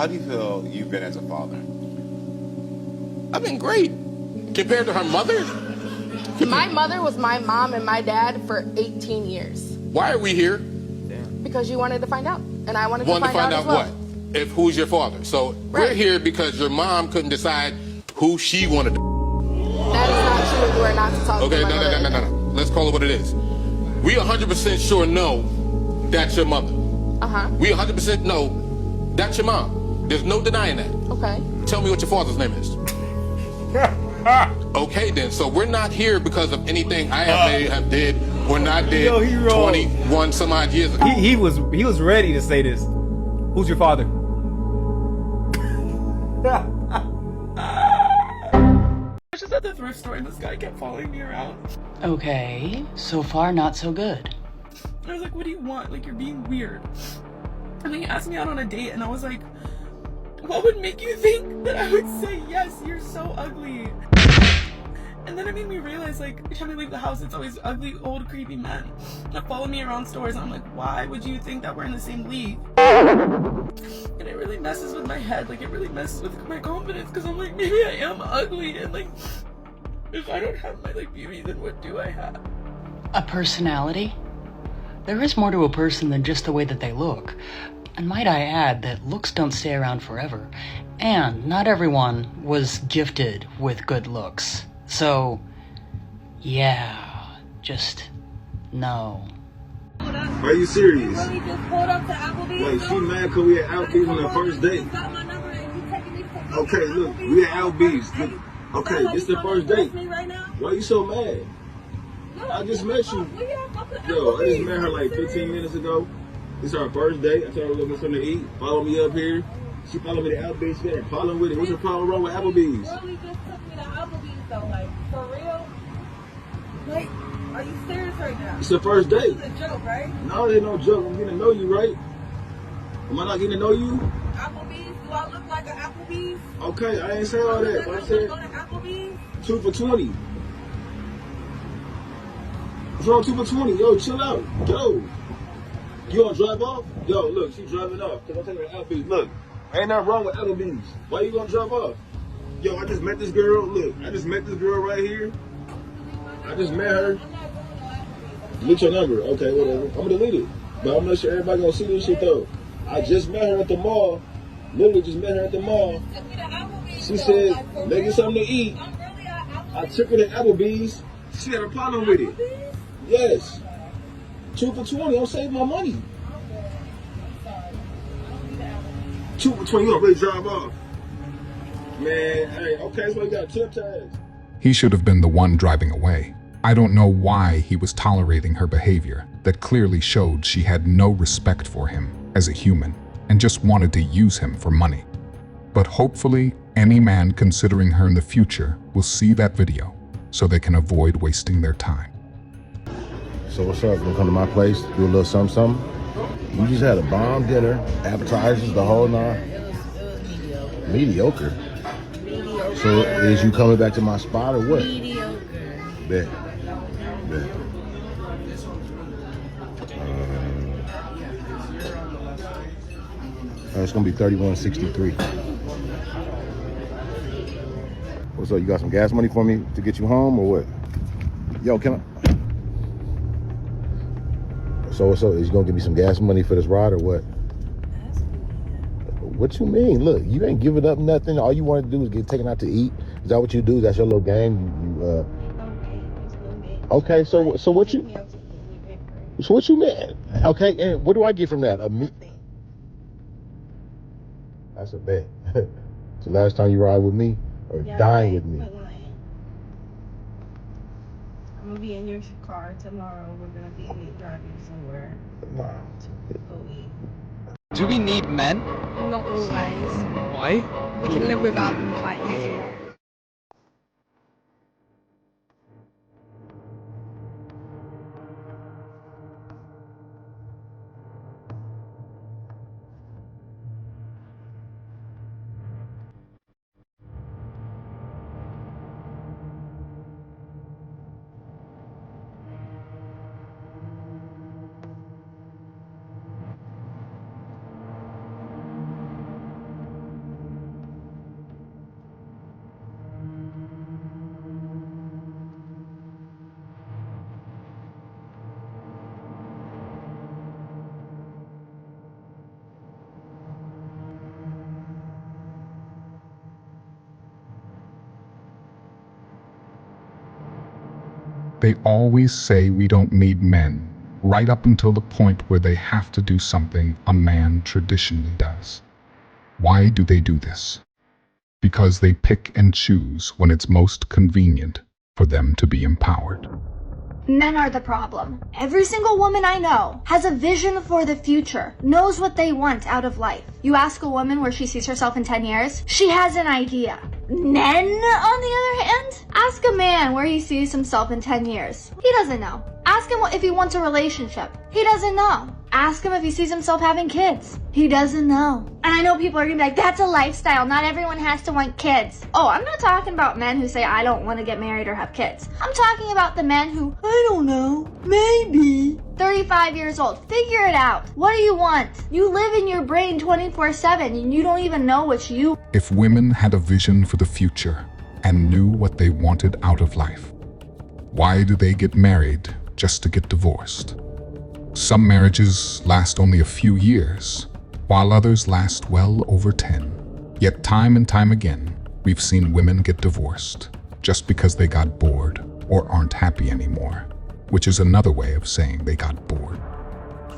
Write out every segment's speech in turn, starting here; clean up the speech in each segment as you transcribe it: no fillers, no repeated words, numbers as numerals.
How do you feel you've been as a father? I've been great. Compared to her mother? My mother was my mom and my dad for 18 years. Why are we here? Because you wanted to find out, and I wanted to find out as well. What? If who's your father? So we're here because your mom couldn't decide who she wanted to. That is not true. You are not to talk Okay, to my mother. no. Let's call it what it is. We 100% sure know that's your mother. We 100% know that's your mom. There's no denying that. Okay. Tell me what your father's name is. Okay, then. So we're not here because of anything I have did or not did 21 some odd years ago. He was ready to say this. Who's your father? I was just at the thrift store and this guy kept following me around. Okay, so far not so good. I was like, what do you want? Like, you're being weird. And then he asked me out on a date and I was like, what would make you think that I would say yes? You're so ugly. And then it made me realize, like, every time I leave the house, it's always ugly, old, creepy men that follow me around stores. And I'm like, why would you think that we're in the same league? And it really messes with my head. Like, it really messes with my confidence because I'm like, maybe I am ugly. And, like, if I don't have my, like, beauty, then what do I have? A personality? There is more to a person than just the way that they look. And might I add that looks don't stay around forever. And not everyone was gifted with good looks. So, yeah, just no. Are you serious? You really just pulled up to Applebees? Wait, she mad because we at Applebees on the first date. Okay, look, we at Applebees. Look, okay, this the first date. Why you so mad? I just met you. Yo, I just met her like 15 minutes ago. This is our first date. I told her we're looking for something to eat. Follow me up here. She followed me to Applebees. She got a problem with it. What's the problem wrong with Applebees? You really just took me to Applebees though, like, for real? Like, are you serious right now? It's the first date. This is a joke, right? No, it ain't no joke. I'm getting to know you, right? Am I not getting to know you? Applebees? Do I look like an Applebees? Okay, I ain't saying all that. But I said Go to Applebees? 2 for 20. What's wrong 2 for 20? Yo, chill out. Yo. You gonna drive off? Yo, look, she driving off. Cause I'm taking her to Applebee's. Look, ain't nothing wrong with Applebee's. Why you gonna drive off? Yo, I just met this girl. Look, I just met this girl right here. I just met her. Delete your number. Okay, whatever. I'm gonna delete it. But I'm not sure everybody gonna see this shit though. I just met her at the mall. Literally just met her at the mall. She said, make it something to eat. I took her to Applebee's. She had a problem with it. Yes. 2 for 20. I'm saving my money. 2 for 20. You don't really drive off. Man, hey, okay, so you got tip tags. He should have been the one driving away. I don't know why he was tolerating her behavior that clearly showed she had no respect for him as a human and just wanted to use him for money. But hopefully, any man considering her in the future will see that video so they can avoid wasting their time. So what's up? You gonna come to my place, do a little something? You just had a bomb dinner, appetizers, the whole nine. Mediocre. So is you coming back to my spot or what? Mediocre. Bet. It's gonna be 31.63. What's up? You got some gas money for me to get you home or what? Yo, can I? So what's up? Is you gonna give me some gas money for this ride or what? What you mean? Look, you ain't giving up nothing. All you want to do is get taken out to eat. Is that what you do? That's your little game? Okay, so what you? So what you mean? Okay, and what do I get from that? That's a bet. It's the last time you ride with me or dying with me. I'm gonna be in your car tomorrow. We're gonna be driving somewhere. Nah. To go eat. Do we need men? Not always. Why? We can live without them quite easily. They always say we don't need men, right up until the point where they have to do something a man traditionally does. Why do they do this? Because they pick and choose when it's most convenient for them to be empowered. Men are the problem. Every single woman I know has a vision for the future, knows what they want out of life. You ask a woman where she sees herself in 10 years, she has an idea. Men, on the other hand, ask a man where he sees himself in 10 years. He doesn't know. Ask him if he wants a relationship. He doesn't know. Ask him if he sees himself having kids. He doesn't know. And I know people are gonna be like, that's a lifestyle. Not everyone has to want kids. Oh, I'm not talking about men who say, I don't want to get married or have kids. I'm talking about the men who, I don't know, maybe. 35 years old. Figure it out. What do you want? You live in your brain 24/7 and you don't even know what you... If women had a vision for the future and knew what they wanted out of life, why do they get married just to get divorced? Some marriages last only a few years, while others last well over 10. Yet time and time again, we've seen women get divorced just because they got bored or aren't happy anymore, which is another way of saying they got bored.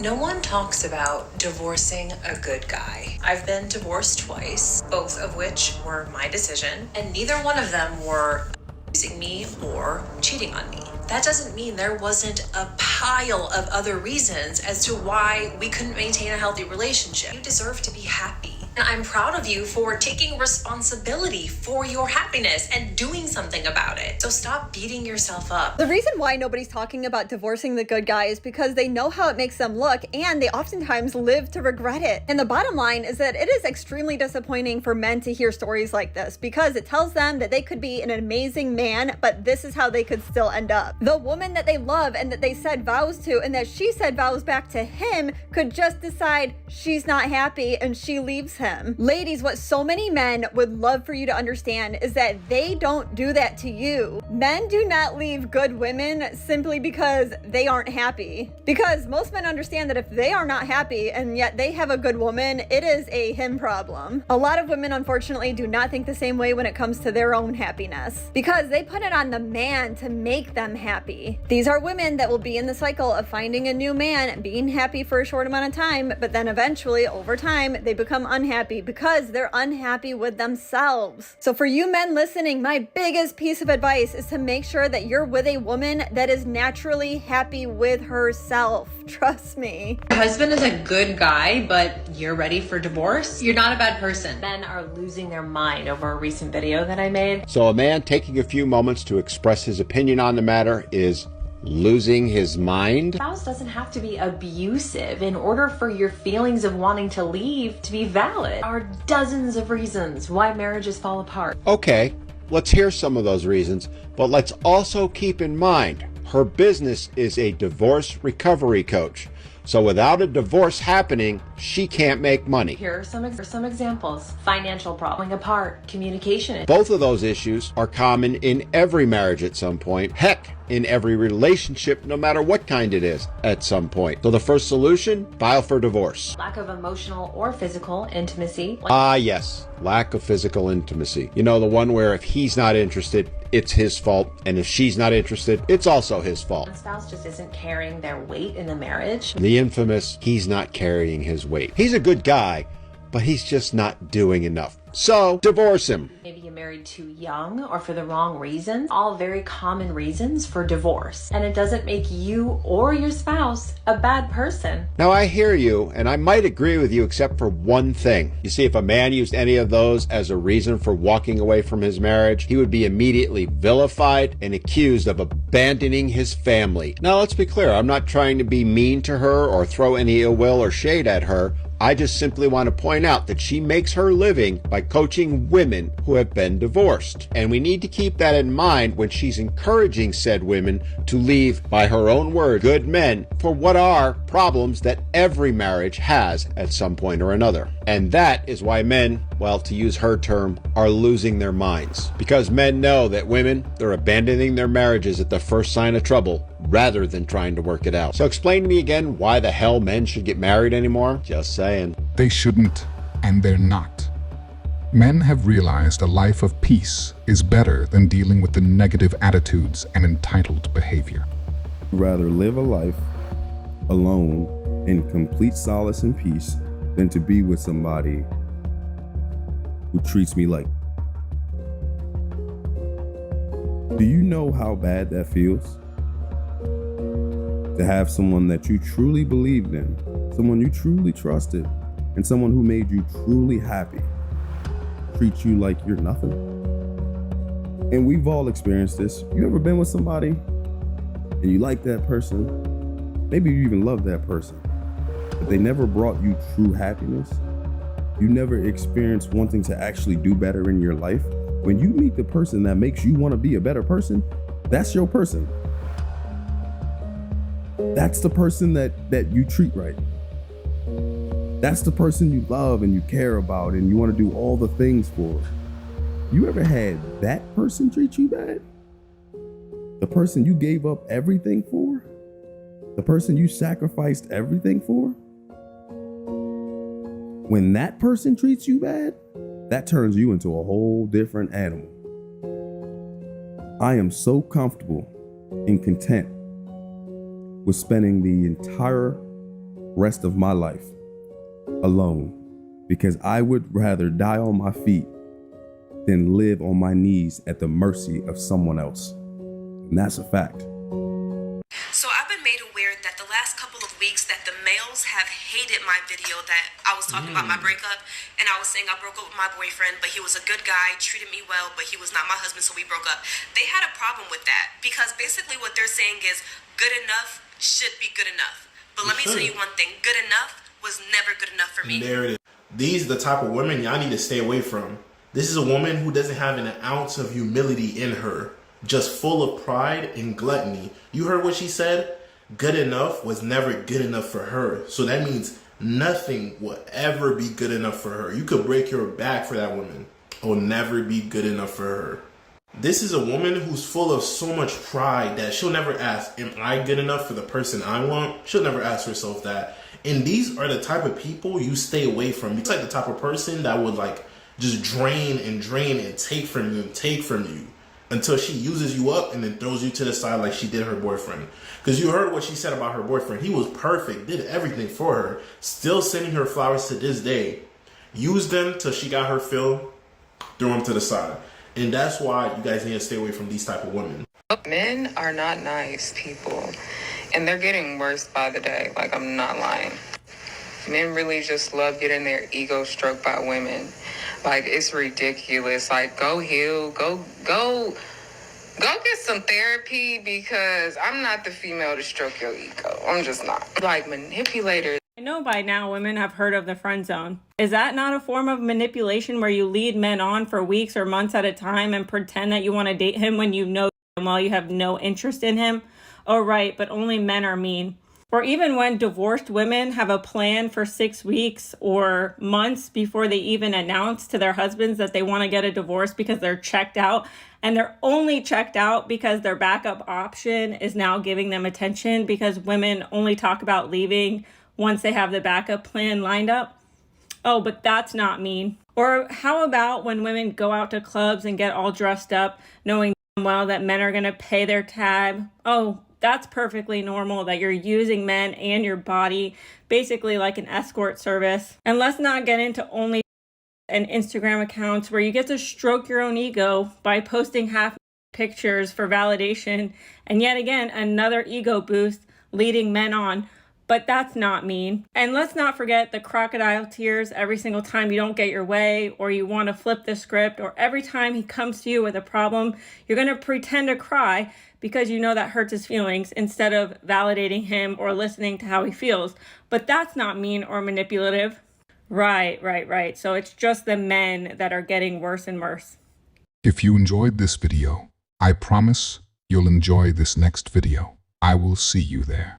No one talks about divorcing a good guy. I've been divorced twice, both of which were my decision, and neither one of them were abusing me or cheating on me. That doesn't mean there wasn't a pile of other reasons as to why we couldn't maintain a healthy relationship. You deserve to be happy. And I'm proud of you for taking responsibility for your happiness and doing something about it. So stop beating yourself up. The reason why nobody's talking about divorcing the good guy is because they know how it makes them look and they oftentimes live to regret it. And the bottom line is that it is extremely disappointing for men to hear stories like this because it tells them that they could be an amazing man, but this is how they could still end up. The woman that they love and that they said vows to and that she said vows back to him could just decide she's not happy and she leaves him. Ladies, what so many men would love for you to understand is that they don't do that to you. Men do not leave good women simply because they aren't happy. Because most men understand that if they are not happy and yet they have a good woman, it is a him problem. A lot of women, unfortunately, do not think the same way when it comes to their own happiness because they put it on the man to make them happy. These are women that will be in the cycle of finding a new man, being happy for a short amount of time, but then eventually, over time, they become unhappy because they're unhappy with themselves. So for you men listening, my biggest piece of advice is to make sure that you're with a woman that is naturally happy with herself. Trust me. Your husband is a good guy, but you're ready for divorce? You're not a bad person. Men are losing their mind over a recent video that I made. So a man taking a few moments to express his opinion on the matter is losing his mind? Spouse doesn't have to be abusive in order for your feelings of wanting to leave to be valid. There are dozens of reasons why marriages fall apart. Okay, let's hear some of those reasons, but let's also keep in mind her business is a divorce recovery coach. So without a divorce happening, she can't make money. Here are some examples. Financial problem, apart, communication. Both of those issues are common in every marriage at some point. Heck, in every relationship, no matter what kind it is, at some point. So the first solution, file for divorce. Lack of emotional or physical intimacy. Yes, lack of physical intimacy. You know, the one where if he's not interested, it's his fault, and if she's not interested, it's also his fault. One spouse just isn't carrying their weight in the marriage. The infamous, he's not carrying his weight. He's a good guy, but he's just not doing enough. So, divorce him. Maybe you married too young or for the wrong reasons. All very common reasons for divorce. And it doesn't make you or your spouse a bad person. Now, I hear you, and I might agree with you except for one thing. You see, if a man used any of those as a reason for walking away from his marriage, he would be immediately vilified and accused of abandoning his family. Now, let's be clear. I'm not trying to be mean to her or throw any ill will or shade at her. I just simply want to point out that she makes her living by coaching women who have been divorced. And we need to keep that in mind when she's encouraging said women to leave, by her own word, good men for what are problems that every marriage has at some point or another. And that is why men, well, to use her term, are losing their minds. Because men know that women, they're abandoning their marriages at the first sign of trouble rather than trying to work it out. So explain to me again why the hell men should get married anymore? Just saying. They shouldn't, and they're not. Men have realized a life of peace is better than dealing with the negative attitudes and entitled behavior. I'd rather live a life alone in complete solace and peace than to be with somebody who treats me like. Do you know how bad that feels? To have someone that you truly believed in, someone you truly trusted, and someone who made you truly happy treat you like you're nothing. And we've all experienced this. You ever been with somebody and you like that person? Maybe you even love that person, but they never brought you true happiness. You never experienced wanting to actually do better in your life. When you meet the person that makes you want to be a better person, that's your person. That's the person that you treat right. That's the person you love and you care about and you want to do all the things for. You ever had that person treat you bad? The person you gave up everything for? The person you sacrificed everything for? When that person treats you bad, that turns you into a whole different animal. I am so comfortable and content with spending the entire rest of my life alone, because I would rather die on my feet than live on my knees at the mercy of someone else. And that's a fact. So I've been made aware that the last couple of weeks that the males have hated my video that I was talking about my breakup, and I was saying I broke up with my boyfriend, but he was a good guy, treated me well, but he was not my husband, so we broke up. They had a problem with that because basically what they're saying is good enough should be good enough. But let me tell you one thing, good enough was never good enough for me. There it is. These are the type of women y'all need to stay away from. This is a woman who doesn't have an ounce of humility in her, just full of pride and gluttony. You heard what she said? Good enough was never good enough for her. So that means nothing will ever be good enough for her. You could break your back for that woman. It will never be good enough for her. This is a woman who's full of so much pride that she'll never ask, am I good enough for the person I want? She'll never ask herself that. And these are the type of people you stay away from. It's like the type of person that would like just drain and take from you and take from you until she uses you up and then throws you to the side like she did her boyfriend. Because you heard what she said about her boyfriend. He was perfect, did everything for her, still sending her flowers to this day. Used them till she got her fill, threw them to the side. And that's why you guys need to stay away from these type of women. Men are not nice people, and they're getting worse by the day. Like, I'm not lying. Men really just love getting their ego stroked by women. Like, it's ridiculous. Like, go heal, go get some therapy, because I'm not the female to stroke your ego. I'm just not. Like, manipulators. I know by now women have heard of the friend zone. Is that not a form of manipulation where you lead men on for weeks or months at a time and pretend that you want to date him when you know while you have no interest in him? Oh, right, but only men are mean. Or even when divorced women have a plan for 6 weeks or months before they even announce to their husbands that they want to get a divorce because they're checked out, and they're only checked out because their backup option is now giving them attention, because women only talk about leaving once they have the backup plan lined up. Oh, but that's not mean. Or how about when women go out to clubs and get all dressed up knowing well that men are going to pay their tab? Oh, that's perfectly normal that you're using men and your body basically like an escort service. And let's not get into only and Instagram accounts where you get to stroke your own ego by posting half pictures for validation, and yet again another ego boost leading men on. But that's not mean. And let's not forget the crocodile tears every single time you don't get your way, or you want to flip the script, or every time he comes to you with a problem, you're going to pretend to cry because you know that hurts his feelings, instead of validating him or listening to how he feels. But that's not mean or manipulative. Right. So it's just the men that are getting worse and worse. If you enjoyed this video, I promise you'll enjoy this next video. I will see you there.